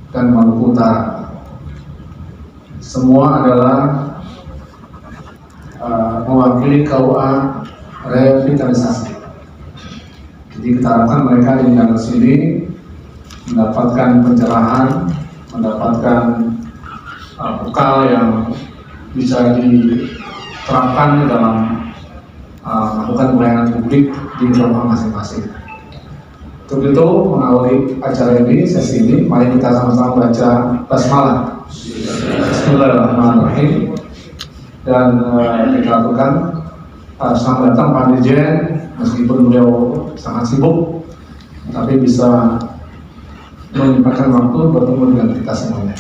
dan Maluku Utara. Semua adalah mewakili KUA revitalisasi. Jadi kita harapkan mereka yang datang sini mendapatkan pencerahan, mendapatkan bekal yang bisa diterapkan dalam melakukan pelayanan publik di rumah masing-masing. Untuk itu, mengawali acara ini, sesi ini, mari kita sama-sama baca basmalah. Bismillahirrahmanirrahim. Dan kita lakukan selamat datang Pak Dirjen, meskipun beliau sangat sibuk, tapi bisa menyempatkan waktu bertemu dengan kita semuanya.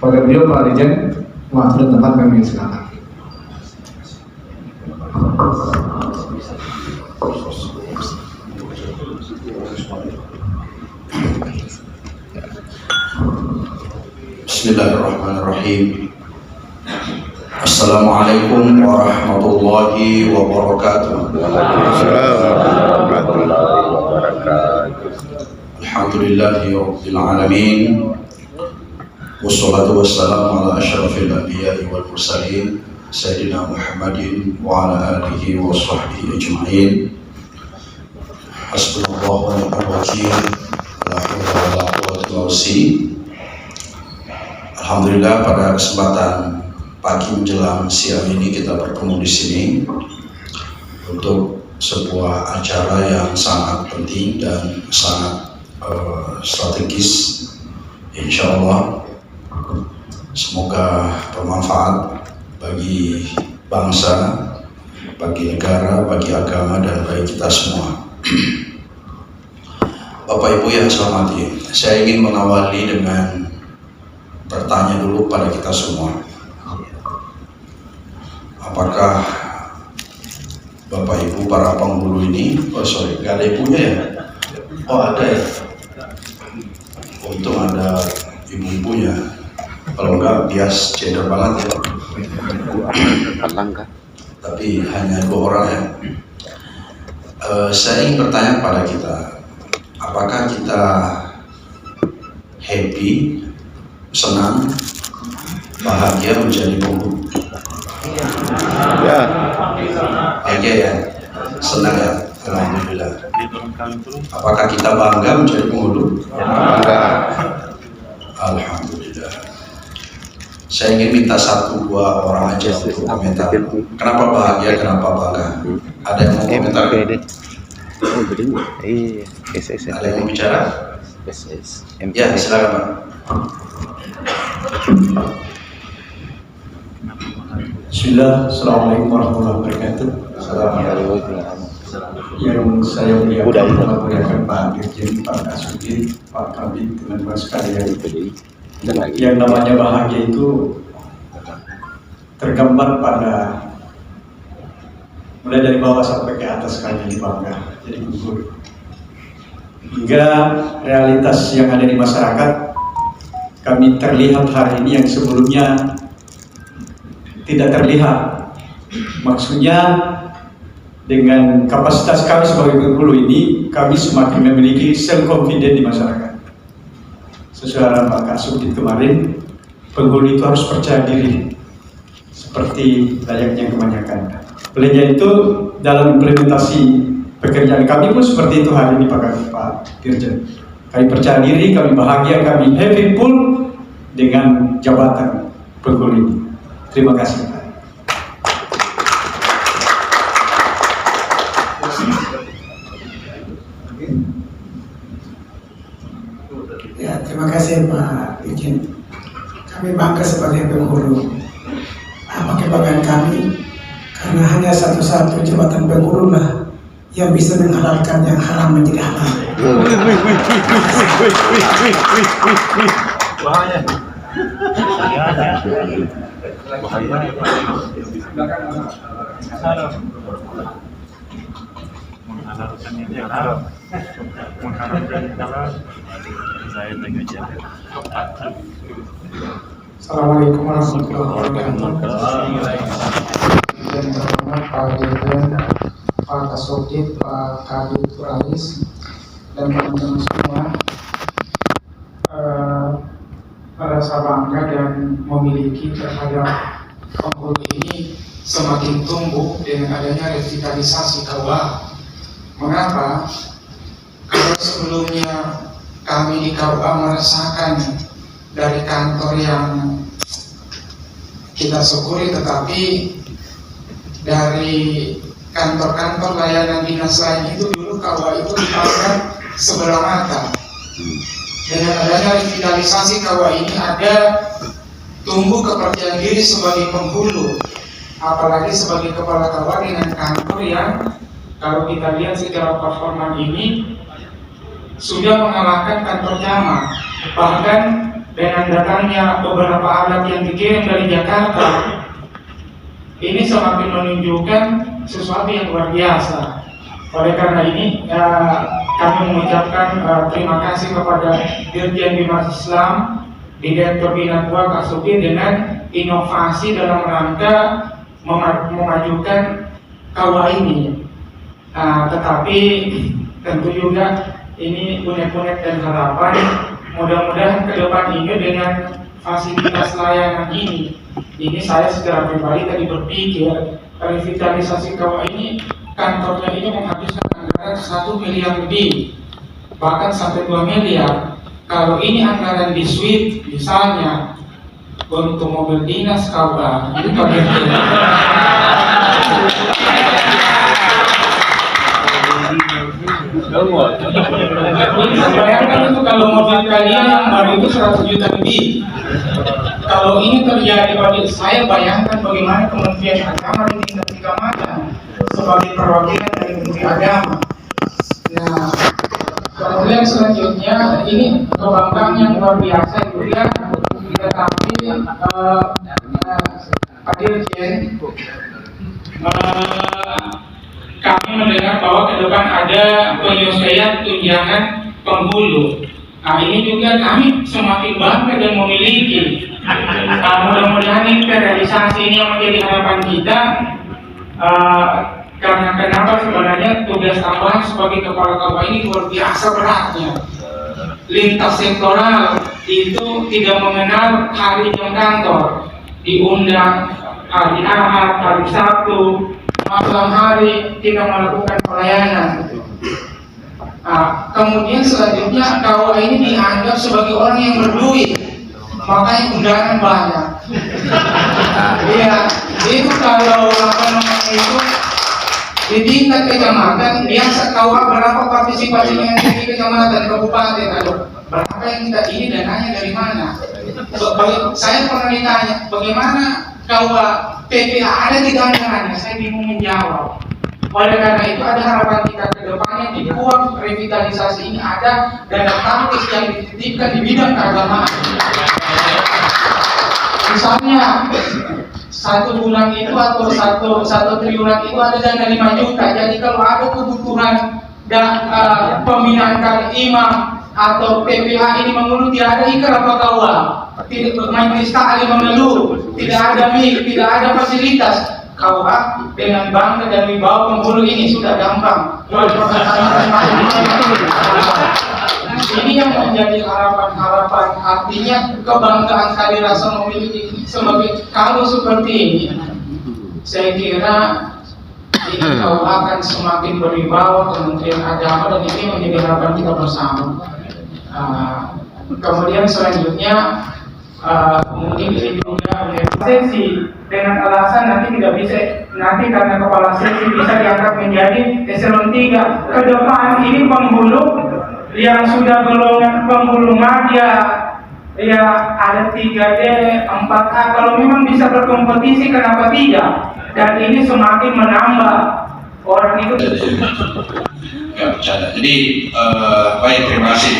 Pada beliau Pak Dirjen, waktu dan tempat kami silakan. Bismillahirrahmanirrahim. Assalamualaikum warahmatullahi wabarakatuh. Alhamdulillahi rabbil alamin. Wassalatu wassalamu ala asyrafil anbiya'i wal mursalin Sayyidina Muhammadin wa ala alihi wa sahbihi ajma'in. Hasbunallahu wa ni'mal wakil. La haula wa la quwwata illa billah. Alhamdulillah, pada kesempatan pagi menjelang siang ini kita bertemu di sini untuk sebuah acara yang sangat penting dan sangat strategis. Insya Allah semoga bermanfaat bagi bangsa, bagi negara, bagi agama, dan bagi kita semua. Bapak Ibu yang saya hormati, saya ingin mengawali dengan bertanya dulu pada kita semua. Apakah Bapak Ibu para penghulu ini, gak ada ibunya ya? Oh ada ya? Untung ada ibu-ibunya. Kalau enggak bias gender banget ya. Tapi hanya 2 orang ya. Saya ingin bertanya pada kita, apakah kita happy, senang, bahagia menjadi penghulu? Ya. Bahagia ya, senang ya, alhamdulillah. Apakah kita bangga menjadi penghulu? Bangga. Alhamdulillah. Saya ingin minta 1-2 orang aja untuk komentar. Kenapa bahagia, kenapa bangga? Ada yang mau komentar? Ada yang mau bicara? Ya, silakan Pak. Bismillah, Assalamualaikum warahmatullahi wabarakatuh. Yang saya muliakan Pak Dirjen, Pak Kasudin, Pak Kabid, teman-teman sekalian. Yang namanya bahagia itu tergambar pada mulai dari bawah sampai ke atas sekali bangga, jadi gugur. Hingga realitas yang ada di masyarakat kami terlihat hari ini yang sebelumnya tidak terlihat. Maksudnya dengan kapasitas kami sebagai penghulu ini, kami semakin memiliki self-confidence di masyarakat. Sesuai arahan Pak Kasudin kemarin, penghulu itu harus percaya diri, seperti layaknya kebanyakan. Oleh itu, dalam implementasi pekerjaan kami pun seperti itu hari ini Pak Dirjen. Kami percaya diri, kami bahagia, kami happy full dengan jabatan penghulu ini. Terima kasih Pak. Ya, terima kasih Pak Dirjen. Kami bangga sebagai penghulu. Apa kebanggaan kami? Karena hanya satu-satu jabatan penghulu lah yang bisa menghalalkan yang haram menjadi halal. Bahaya. Menghalalkan yang haram, mengharamkan yang halal. Saya tengah jalan. Assalamualaikum warahmatullahi wabarakatuh. Dan terhormat Pak Dirjen, Pak Kasudin, Pak Kabid Turais, dan teman-teman semua. bangga dan memiliki terhadap Bengkulu ini semakin tumbuh dengan adanya revitalisasi KUA. Mengapa? Kalau sebelumnya kami di KUA merasakan dari kantor yang kita syukuri, tetapi dari kantor-kantor layanan dinas lain itu dulu KUA itu dipandang sebelah mata. Dengan adanya revitalisasi KUA ini ada tumbuh kepercayaan diri sebagai penghulu, apalagi sebagai kepala KUA dengan kantor yang kalau kita lihat secara performa ini sudah mengalahkan kantor camat. Bahkan dengan datangnya beberapa alat yang dikirim dari Jakarta, ini semakin menunjukkan sesuatu yang luar biasa. Oleh karena ini kami mengucapkan terima kasih kepada Dirjen Bimas Islam, Direktur Bina KUA Kak Supir dengan inovasi dalam rangka memajukan KUA ini. Tetapi tentu juga ini unek-unek dan harapan mudah-mudahan ke depan ini dengan fasilitas layanan ini saya secara pribadi tadi berpikir revitalisasi KUA ini kantornya ini menghabiskan anggaran 1 miliar lebih, bahkan sampai 2 miliar. Kalau ini anggaran di suite misalnya untuk mobil dinas KUA itu bagaimana? Bayangkan itu kalau mobil kalian yang baru itu 100 juta lebih. Kalau ini terjadi bagi saya, bayangkan bagaimana Kementerian Agama di tingkat kecamatan sebagai perwakilan dari Menteri Agama. Nah, kemudian selanjutnya ini kebanggaan yang luar biasa juga, tetapi Pak Dirjen, kami mendengar bahwa ke depan ada penyelesaian tunjangan penghulu. Nah, ini juga kami semakin bangga dan memiliki. Mudah-mudahan ini realisasi ini yang menjadi harapan kita. Karena kenapa sebenarnya tugas tambahan sebagai kepala KUA ini luar biasa beratnya. Lintas sektoral itu tidak mengenal hari jam kantor, diundang hari Ahad, hari Sabtu, malam hari kita melakukan pelayanan. Kemudian selanjutnya KUA ini dianggap sebagai orang yang berduit, makanya undangan banyak. Iya, itu kalau itu di tingkat kecamatan biasa KUA berapa partisipasinya di kecamatan, kabupaten, berapa yang kita ini dananya dari mana? Saya pernah ditanya bagaimana KUA PPA ada di anggarannya, saya bingung menjawab. Oleh karena itu ada harapan kita ke depannya di ruang revitalisasi ini ada dana taktis yang dititipkan di bidang keagamaan. Misalnya 1 bulan itu atau satu triwulan itu ada dana 5 juta. Jadi kalau ada kebutuhan dan pembinaan imam atau PPH ini mengeluh tidak ada ikrar apa KUA, tidak majelis taklim mengeluh, tidak ada mic, tidak ada fasilitas. KUA dengan bangga dan wibawa penghulu ini sudah gampang. Ini yang menjadi harapan-harapan, artinya kebanggaan kali rasa memiliki sebagai kalau seperti ini. Saya kira ini KUA akan semakin berwibawa, Kementerian Agama, dan ini menjadi harapan kita bersama. Kemudian selanjutnya mungkin ini juga sesi dengan alasan nanti tidak bisa, nanti karena kepala sesi bisa diangkat menjadi eselon 3. Ke depan ini penghulu yang sudah golongan penghulu madya ya ada 3D, 4A, kalau memang bisa berkompetisi kenapa tidak? Dan ini semakin menambah orang itu. Ya, bercanda. Jadi baik, terima kasih.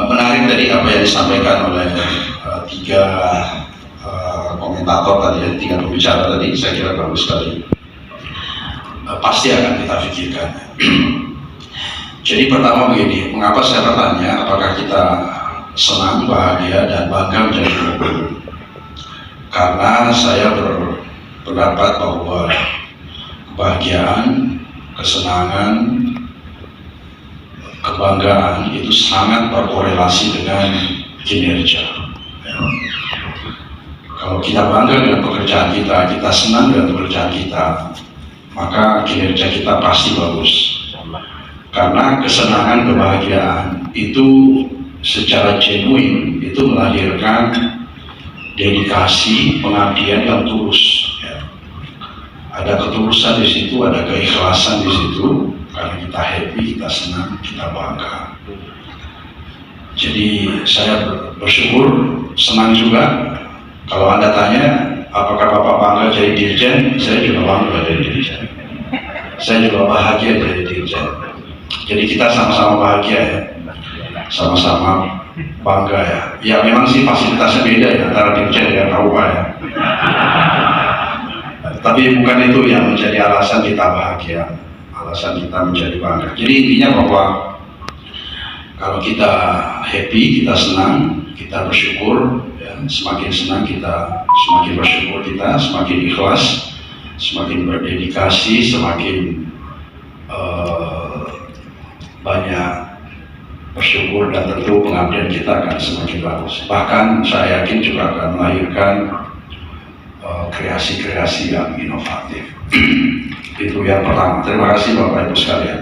Menarik tadi apa yang disampaikan oleh 3 komentator tadi, 3 pembicara tadi, saya kira bagus sekali. Pasti akan kita pikirkan. Jadi pertama begini, mengapa saya bertanya apakah kita senang, bahagia, dan bangga menjadi penghulu? Karena saya berpendapat bahwa kebahagiaan, kesenangan, kebanggaan itu sangat berkorelasi dengan kinerja. Ya. Kalau kita bangga dengan pekerjaan kita, kita senang dengan pekerjaan kita, maka kinerja kita pasti bagus. Karena kesenangan, kebahagiaan itu secara genuine itu melahirkan dedikasi, pengabdian yang tulus. Ya. Ada ketulusan di situ, ada keikhlasan di situ. Karena kita happy, kita senang, kita bangga. Jadi saya bersyukur, senang juga. Kalau Anda tanya, apakah Bapak bangga jadi dirjen? Saya juga bangga jadi dirjen. Saya juga bahagia jadi dirjen. Jadi kita sama-sama bahagia ya, sama-sama bangga ya. Ya memang sih fasilitasnya beda ya antara dirjen dan KUA ya. Tapi bukan itu yang menjadi alasan kita bahagia, alasan kita menjadi bangga. Jadi intinya bahwa kalau kita happy, kita senang, kita bersyukur, ya, semakin senang kita, semakin bersyukur kita, semakin ikhlas, semakin berdedikasi, semakin banyak bersyukur, dan tentu pengabdian kita akan semakin bagus. Bahkan saya yakin juga akan melahirkan kreasi-kreasi yang inovatif. Itu yang pertama. Terima kasih Bapak Ibu sekalian.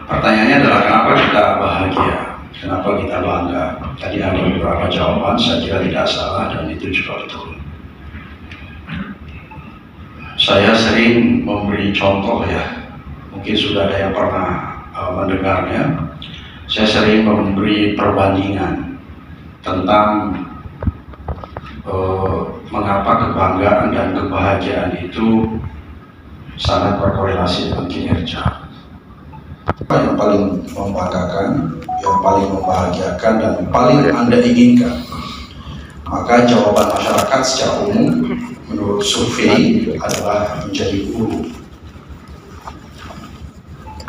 Pertanyaannya adalah kenapa kita bahagia, kenapa kita bangga. Tadi ada beberapa jawaban, saya kira tidak salah dan itu juga betul. Saya sering memberi contoh ya, mungkin sudah ada yang pernah mendengarnya. Saya sering memberi perbandingan tentang mengapa kebanggaan dan kebahagiaan itu sangat berkorelasi dengan kinerja. Apa yang paling membanggakan, yang paling membahagiakan, dan paling Anda inginkan? Maka jawaban masyarakat secara umum menurut survei adalah menjadi guru.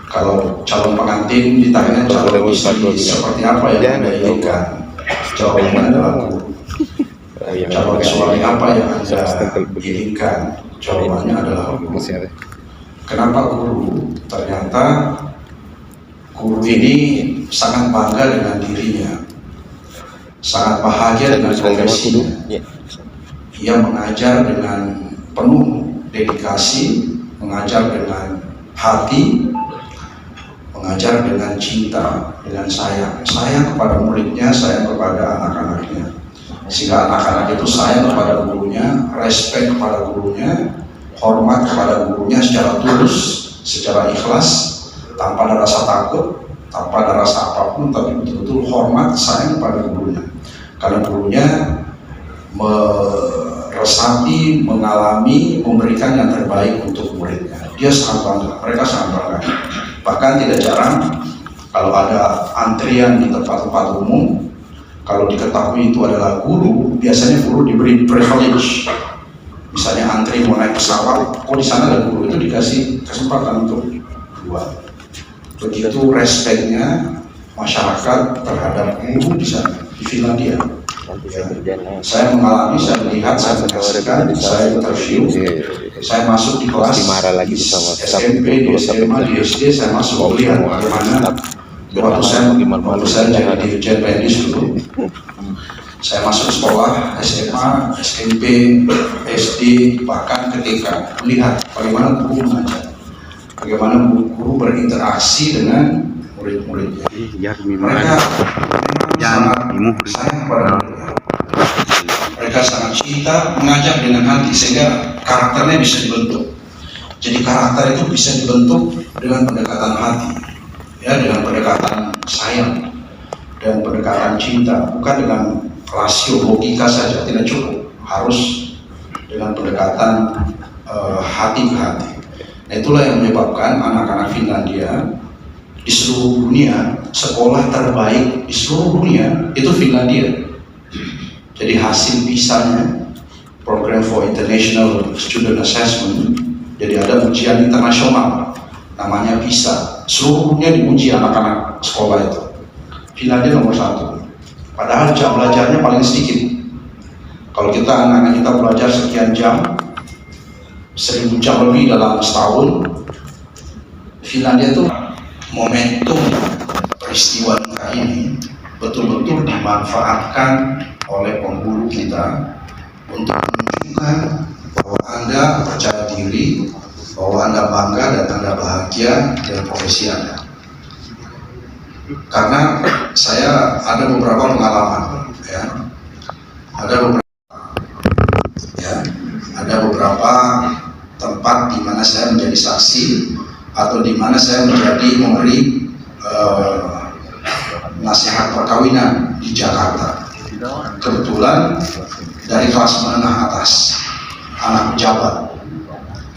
Kalau calon pengantin ditanya calon istri seperti apa yang Anda inginkan, jawabannya adalah guru. Calon suami apa yang Anda inginkan, jawabannya adalah guru. Kenapa guru? Ternyata guru ini sangat bangga dengan dirinya, sangat bahagia dengan profesinya. Ia mengajar dengan penuh dedikasi, mengajar dengan hati, mengajar dengan cinta, dengan sayang kepada muridnya, sayang kepada anak-anaknya. Sehingga anak-anak itu sayang kepada gurunya, respect kepada gurunya, hormat kepada gurunya secara tulus, secara ikhlas, tanpa ada rasa takut, tanpa ada rasa apapun, tapi betul-betul hormat, sayang kepada gurunya. Karena gurunya meresapi, mengalami, memberikan yang terbaik untuk muridnya. Dia sangat bangga, mereka sangat bangga. Bahkan tidak jarang kalau ada antrian di tempat-tempat umum, kalau diketahui itu adalah guru, biasanya guru diberi privilege. Misalnya antri mau naik pesawat, di sana ada guru, itu dikasih kesempatan untuk keluar. Begitu respectnya masyarakat terhadap guru di sana, di Finlandia. Saya mengalami, saya melihat, saya menyaksikan, saya interview, saya masuk di kelas di SMP, di SMA, di SD, saya masuk melihat bagaimana waktu saya jadi dirjen PNDIS dulu. Saya masuk sekolah SMA, SMP, SD, bahkan ketika melihat bagaimana guru mengajar, bagaimana guru berinteraksi dengan murid-muridnya. Mereka sangat sayang kepada muridnya. Mereka sangat cinta, mengajar dengan hati sehingga karakternya bisa dibentuk. Jadi karakter itu bisa dibentuk dengan pendekatan hati, ya, dengan pendekatan sayang dan pendekatan cinta, bukan dengan rasio logika saja, tidak cukup, harus dengan pendekatan hati ke hati. Nah, itulah yang menyebabkan anak-anak Finlandia di seluruh dunia, sekolah terbaik di seluruh dunia itu Finlandia. Jadi hasil PISA-nya, Program for International Student Assessment, jadi ada ujian internasional namanya PISA. Seluruh dunia diuji anak-anak sekolah itu. Finlandia nomor 1. Padahal jam belajarnya paling sedikit. Kalau kita anak-anak kita belajar sekian jam, 1000 jam lebih dalam setahun, Finlandia itu momentum peristiwa ini betul-betul dimanfaatkan oleh penghulu kita untuk menunjukkan bahwa Anda percaya diri, bahwa Anda bangga dan Anda bahagia dengan profesi Anda. Karena saya ada beberapa pengalaman, ya. Ada beberapa tempat di mana saya menjadi saksi atau di mana saya memberi nasihat perkawinan di Jakarta. Kebetulan dari kelas menengah atas, anak pejabat,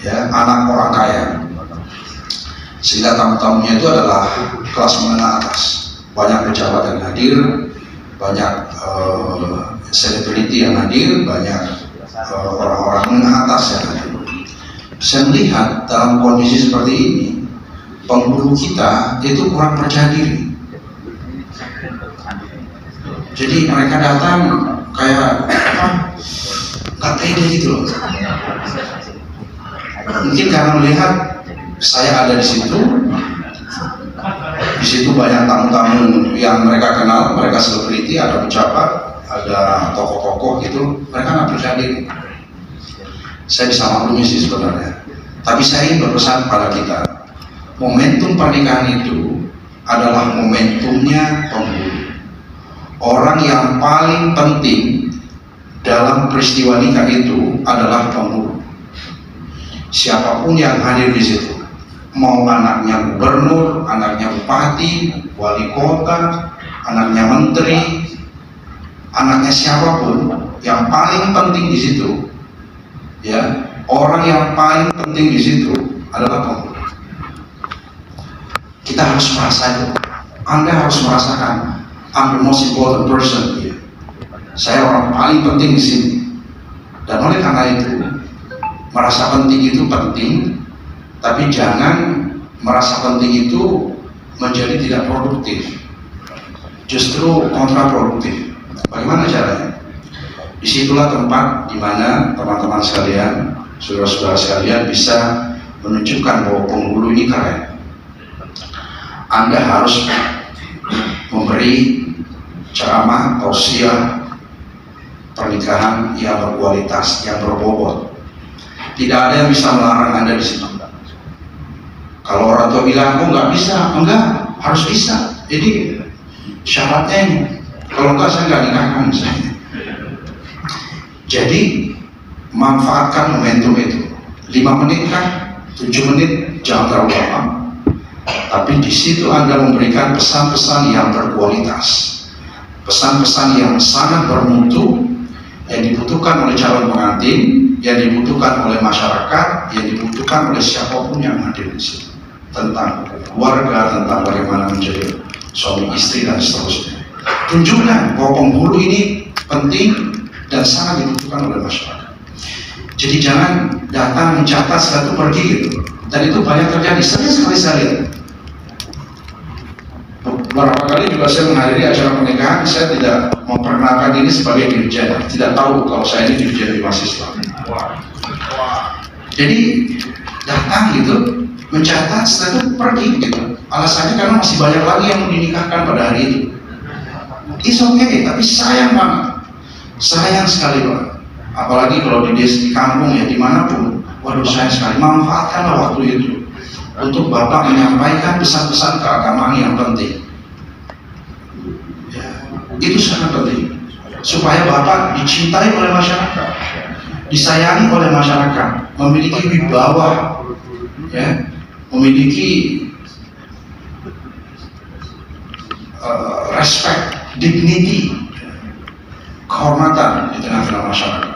ya, anak orang kaya, sehingga tamu-tamunya itu adalah kelas menengah atas. Banyak pejabat yang hadir, banyak selebriti yang hadir, banyak orang-orang menengah atas yang hadir. Saya melihat dalam kondisi seperti ini, penghulu kita itu kurang percaya diri. Jadi mereka datang kayak nggak pede gitu loh. Mungkin karena melihat saya ada di situ banyak tamu-tamu yang mereka kenal, mereka selebriti, ada pejabat, ada tokoh-tokoh gitu, mereka nggak percaya diri. Saya bisa maklumi sih sebenarnya. Tapi saya ingin berpesan kepada kita, momentum pernikahan itu adalah momentumnya penghulu. Orang yang paling penting dalam peristiwa nikah itu adalah penghulu. Siapapun yang hadir di situ, mau anaknya gubernur, anaknya bupati, wali kota, anaknya menteri, anaknya siapapun, yang paling penting di situ, ya, orang yang paling penting di situ adalah penghulu. Kita harus merasa itu. Anda harus merasakan, I'm the most important person here. Saya orang paling penting di sini. Dan oleh karena itu, merasa penting itu penting, tapi jangan merasa penting itu menjadi tidak produktif, justru kontraproduktif. Bagaimana caranya? Disitulah tempat di mana teman-teman sekalian, saudara-saudara sekalian bisa menunjukkan bahwa penghulu ini keren. Anda harus memberi ceramah tausiah pernikahan yang berkualitas, yang berbobot. Tidak ada yang bisa melarang Anda di situ. Kalau orang tua bilang, oh nggak bisa, enggak, harus bisa. Jadi syaratnya ini, kalau enggak saya nggak nikahkan misalnya. Jadi manfaatkan momentum itu. 5 menit kan, 7 menit, jangan terlalu lama. Tapi di situ Anda memberikan pesan-pesan yang berkualitas, pesan-pesan yang sangat bermutu, yang dibutuhkan oleh calon pengantin, yang dibutuhkan oleh masyarakat, yang dibutuhkan oleh siapapun yang hadir di situ, tentang keluarga, tentang bagaimana menjadi suami istri dan seterusnya. Tunjukkan bahwa penghulu ini penting dan sangat dibutuhkan oleh masyarakat. Jadi jangan datang mencatat setelah itu pergi gitu. Dan itu banyak terjadi, sering sekali saya lihat. Beberapa kali juga saya menghadiri acara pernikahan, saya tidak memperkenalkan ini sebagai dirjen, tidak tahu kalau saya ini dirjen di mahasiswa. Jadi datang gitu, mencatat, setelah itu pergi gitu. Alasannya karena masih banyak lagi yang mau dinikahkan pada hari itu. It's okay, tapi sayang banget, sayang sekali banget. Apalagi kalau di desa, di kampung ya, dimanapun, waduh sayang sekali. Manfaatkanlah waktu itu untuk Bapak menyampaikan pesan-pesan keagamaan yang penting. Itu sangat penting supaya Bapak dicintai oleh masyarakat, disayangi oleh masyarakat, memiliki wibawa, ya, memiliki respect, dignity, kehormatan di tengah-tengah masyarakat.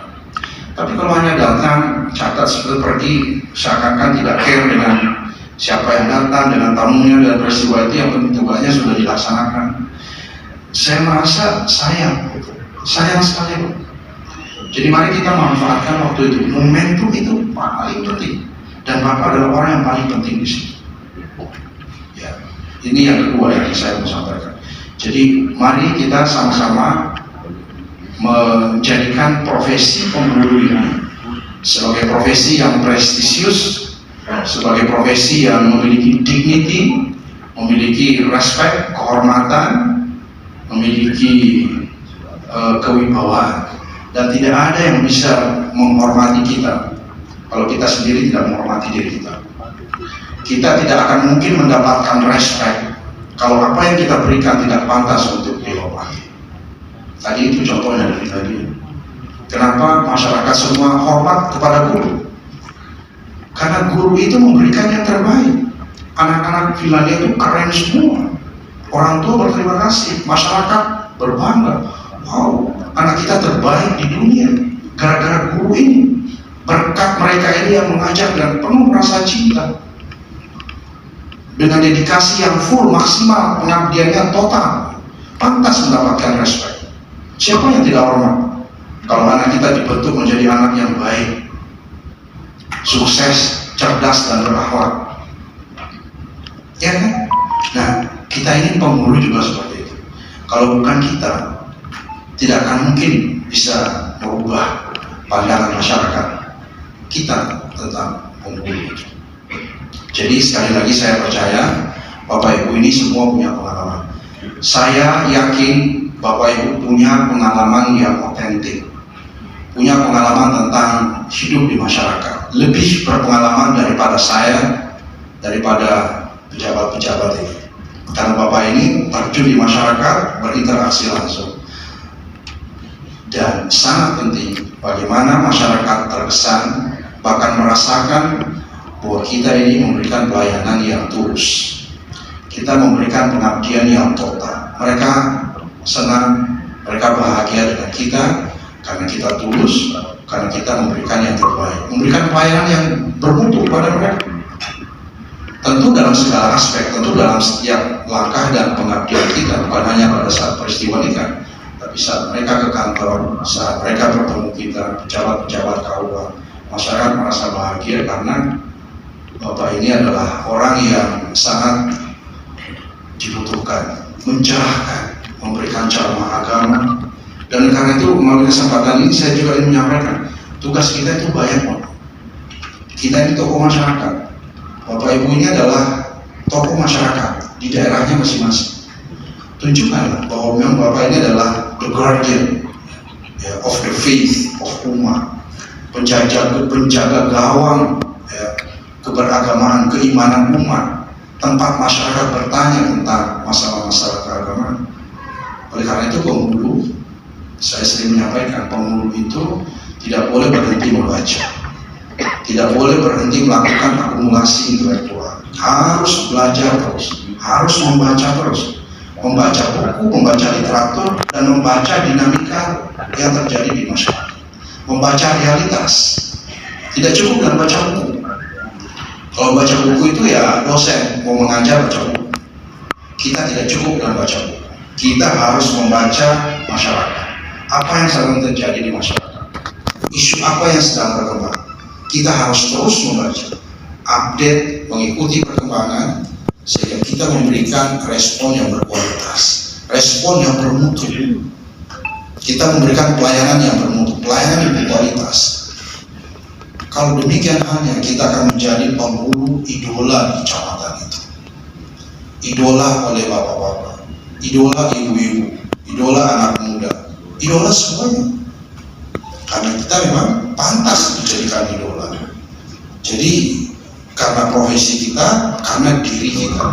Tapi kalau hanya datang, catat seperti pergi, seakan-akan tidak care dengan siapa yang datang, dengan tamunya, dan peristiwa itu yang penting tugasnya sudah dilaksanakan. Saya merasa sayang sekali. Jadi mari kita manfaatkan waktu itu. Momentum itu paling penting, dan Bapak adalah orang yang paling penting di situ. Ya, ini yang kedua yang saya mau sampaikan. Jadi mari kita sama-sama menjadikan profesi penghulu ini sebagai profesi yang prestisius, sebagai profesi yang memiliki dignity, memiliki respect, kehormatan, memiliki kewibawaan, dan tidak ada yang bisa menghormati kita kalau kita sendiri tidak menghormati diri kita. Kita tidak akan mungkin mendapatkan respect kalau apa yang kita berikan tidak pantas untuk dihormati. Tadi itu contohnya dari tadi. Kenapa masyarakat semua hormat kepada guru? Karena guru itu memberikan yang terbaik. Anak-anak Finlandia itu keren semua. Orang tua berterima kasih, masyarakat berbangga. Wow, anak kita terbaik di dunia gara-gara guru ini. Berkat mereka ini yang mengajar dan penuh rasa cinta, dengan dedikasi yang full, maksimal, pengabdiannya total, pantas mendapatkan respect. Siapa yang tidak hormat kalau anak kita dibentuk menjadi anak yang baik, sukses, cerdas, dan berakhlak? Ya kan? Nah, kita ini penghulu juga seperti itu. Kalau bukan kita, tidak akan mungkin bisa merubah pandangan masyarakat kita tentang penghulu itu. Jadi sekali lagi saya percaya Bapak Ibu ini semua punya pengalaman. Saya yakin Bapak Ibu punya pengalaman yang otentik, punya pengalaman tentang hidup di masyarakat, lebih berpengalaman daripada saya, daripada pejabat-pejabat ini. Karena Bapak ini terjun di masyarakat, berinteraksi langsung. Dan sangat penting bagaimana masyarakat terkesan, bahkan merasakan bahwa kita ini memberikan pelayanan yang tulus. Kita memberikan pengabdian yang total. Mereka senang, mereka bahagia dengan kita karena kita tulus, karena kita memberikan yang terbaik, memberikan pelayanan yang bermutu kepada mereka. Tentu dalam segala aspek, tentu dalam setiap langkah dan pengabdian kita, bukan hanya pada saat peristiwa nikah, tapi saat mereka ke kantor, saat mereka bertemu kita, pejabat-pejabat KUA, masyarakat merasa bahagia karena Bapak ini adalah orang yang sangat dibutuhkan, mencerahkan, memberikan ceramah agama. Dan karena itu melalui kesempatan ini saya juga ingin menyampaikan tugas kita itu banyak, Pak. Kita ini tokoh masyarakat. Bapak Ibu ini adalah tokoh masyarakat di daerahnya masing-masing. Tunjukkan bahwa memang Bapak ini adalah the guardian of the faith of umat, penjaga gawang keberagamaan, keimanan umat, tempat masyarakat bertanya tentang masalah-masalah keagamaan. Oleh karena itu penghulu, saya sering menyampaikan, penghulu itu tidak boleh berhenti membaca, tidak boleh berhenti melakukan akumulasi intelektual, harus belajar terus, harus membaca terus, membaca buku, membaca literatur, dan membaca dinamika yang terjadi di masyarakat, membaca realitas. Tidak cukup dengan baca buku. Kalau baca buku itu ya dosen mau mengajar baca buku. Kita tidak cukup dengan baca buku. Kita harus membaca masyarakat. Apa yang sedang terjadi di masyarakat? Isu apa yang sedang berkembang? Kita harus terus membaca, update, mengikuti perkembangan, sehingga kita memberikan respon yang berkualitas, respon yang bermutu. Kita memberikan pelayanan yang bermutu, pelayanan yang berkualitas. Kalau demikian halnya, kita akan menjadi penghulu idola di kecamatan itu. Idola oleh bapak-bapak, idola ibu-ibu, idola anak muda, idola semuanya. Karena kita memang pantas dijadikan idola. Jadi karena profesi kita, karena diri kita.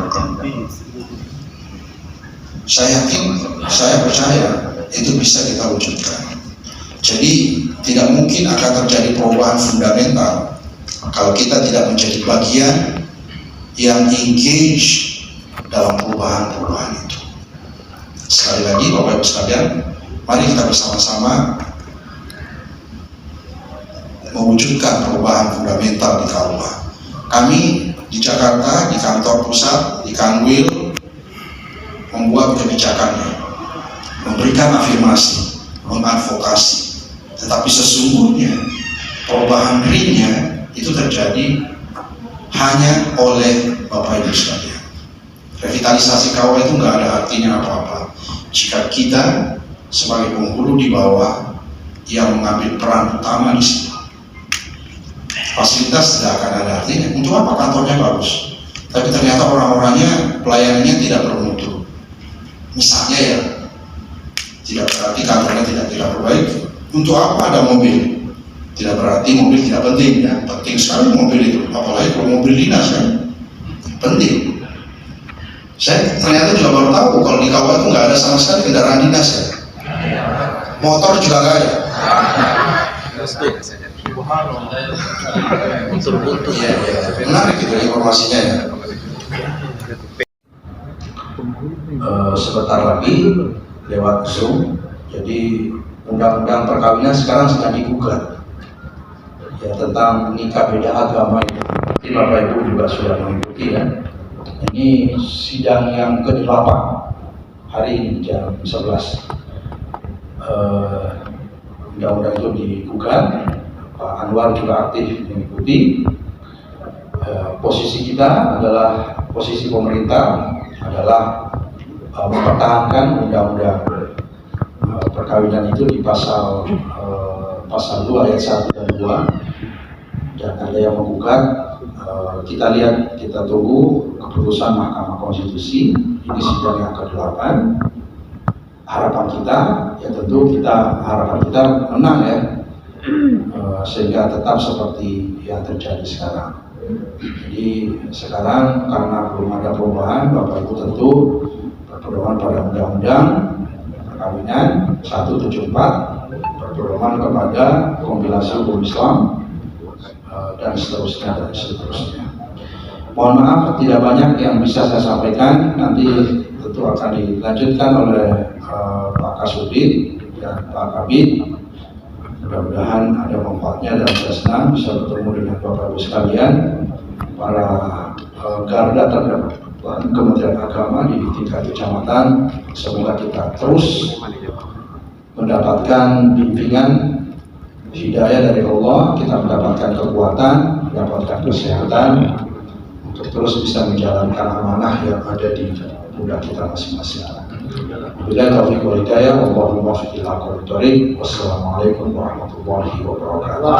Saya yakin, saya percaya itu bisa kita wujudkan. Jadi tidak mungkin akan terjadi perubahan fundamental kalau kita tidak menjadi bagian yang engage dalam perubahan-perubahan itu. Sekali lagi Bapak Ibu sekalian, mari kita bersama-sama mewujudkan perubahan fundamental di KUA. Kami di Jakarta, di kantor pusat, di Kanwil, membuat kebijakannya, memberikan afirmasi, mengadvokasi. Tetapi sesungguhnya perubahan realnya itu terjadi hanya oleh Bapak Ibu sekalian. Revitalisasi KUA itu nggak ada artinya apa-apa jika kita sebagai penghulu di bawah yang mengambil peran utama di situ. Fasilitas tidak akan ada artinya. Untuk apa kantornya bagus, tapi ternyata orang-orangnya, pelayanannya tidak bermutu. Misalnya ya, tidak berarti kantornya tidak perbaiki. Untuk apa ada mobil? Tidak berarti mobil tidak penting, ya penting sekali mobil itu, apalagi kalau mobil dinas kan penting. Saya ternyata juga baru tahu kalau di KUA itu nggak ada sama sekali kendaraan dinas ya. Motor juga nggak ada. Ya, menarik itu informasinya ya. Sebentar lagi lewat Zoom, jadi undang-undang perkawinan sekarang sedang digugat ya, tentang nikah beda agama itu. Jadi Bapak Ibu juga sudah mengikuti ya. Ini sidang yang ke-8 hari ini jam 11. Undang-undang itu digugat, Pak Anwar juga aktif mengikuti. Posisi kita adalah, posisi pemerintah adalah mempertahankan undang-undang perkawinan itu di pasal 2 ayat 1 dan 2, dan ada yang menggugat. Kita lihat, kita tunggu keputusan Mahkamah Konstitusi. Ini sidang yang ke-8. Harapan kita ya tentu harapan kita menang ya, sehingga tetap seperti yang terjadi sekarang. Jadi sekarang karena belum ada perubahan, Bapak Ibu tentu berpedoman pada Undang-Undang Perkawinan 174, berpedoman kepada kompilasi hukum Islam, dan seterusnya dan seterusnya. Mohon maaf tidak banyak yang bisa saya sampaikan, nanti tentu akan dilanjutkan oleh Pak Kasudin dan Pak Kabid. Mudah-mudahan ada manfaatnya dan saya senang bisa bertemu dengan Bapak Ibu sekalian, para garda terdepan Kementerian Agama di tingkat kecamatan. Semoga kita terus mendapatkan bimbingan hidayah dari Allah, kita mendapatkan kekuatan, mendapatkan kesehatan untuk terus bisa menjalankan amanah yang ada di pundak kita masing-masing. Bila taufiq wal hidayah, Allahumma muwaffiq ila aqwamit thoriq. Wassalamualaikum warahmatullahi wabarakatuh.